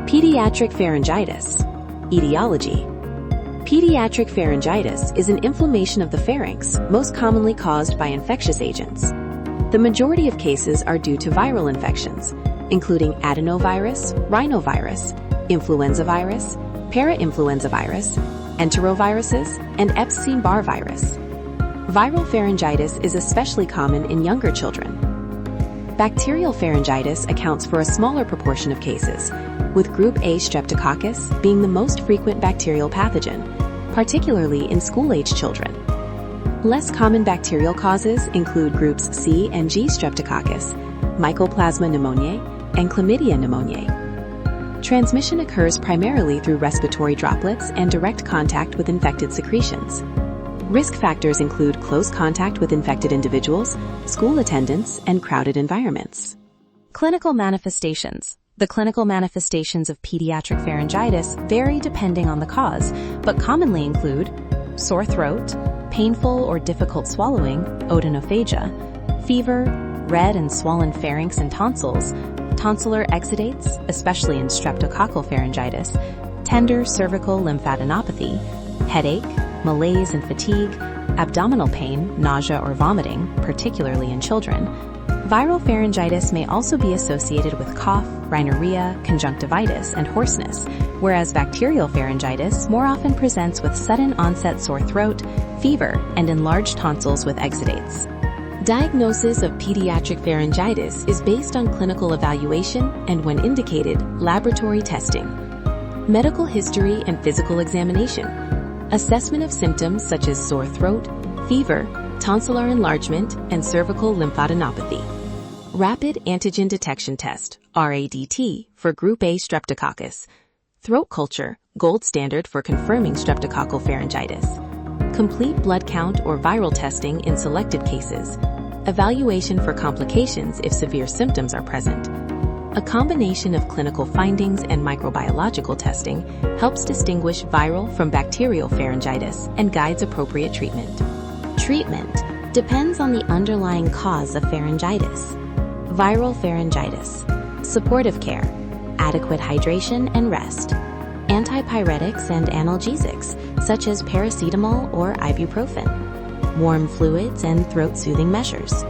Pediatric pharyngitis. Etiology. Pediatric pharyngitis is an inflammation of the pharynx, most commonly caused by infectious agents. The majority of cases are due to viral infections, including adenovirus, rhinovirus, influenza virus, parainfluenza virus, enteroviruses, and Epstein-Barr virus. Viral pharyngitis is especially common in younger children. Bacterial pharyngitis accounts for a smaller proportion of cases, with group A streptococcus being the most frequent bacterial pathogen, particularly in school-age children. Less common bacterial causes include groups C and G streptococcus, Mycoplasma pneumoniae, and Chlamydia pneumoniae. Transmission occurs primarily through respiratory droplets and direct contact with infected secretions. Risk factors include close contact with infected individuals, school attendance, and crowded environments. Clinical manifestations. The clinical manifestations of pediatric pharyngitis vary depending on the cause, but commonly include sore throat, painful or difficult swallowing, odonophagia, fever, red and swollen pharynx and tonsils, tonsillar exudates, especially in streptococcal pharyngitis, tender cervical lymphadenopathy, headache, malaise and fatigue, abdominal pain, nausea or vomiting, particularly in children. Viral pharyngitis may also be associated with cough, rhinorrhea, conjunctivitis, and hoarseness, whereas bacterial pharyngitis more often presents with sudden onset sore throat, fever, and enlarged tonsils with exudates. Diagnosis of pediatric pharyngitis is based on clinical evaluation and, when indicated, laboratory testing. Medical history and physical examination. Assessment of symptoms such as sore throat, fever, tonsillar enlargement, and cervical lymphadenopathy. Rapid antigen detection test, RADT, for group A streptococcus. Throat culture, gold standard for confirming streptococcal pharyngitis. Complete blood count or viral testing in selected cases. Evaluation for complications if severe symptoms are present. A combination of clinical findings and microbiological testing helps distinguish viral from bacterial pharyngitis and guides appropriate treatment. Treatment depends on the underlying cause of pharyngitis. Viral pharyngitis. Supportive care. Adequate hydration and rest. Antipyretics and analgesics, such as paracetamol or ibuprofen. Warm fluids and throat-soothing measures.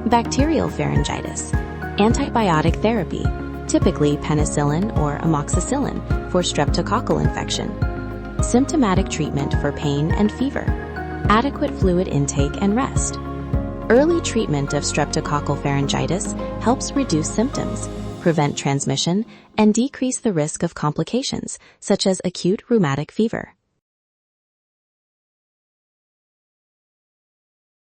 Bacterial pharyngitis. Antibiotic therapy, typically penicillin or amoxicillin for streptococcal infection. Symptomatic treatment for pain and fever. Adequate fluid intake and rest. Early treatment of streptococcal pharyngitis helps reduce symptoms, prevent transmission, and decrease the risk of complications, such as acute rheumatic fever.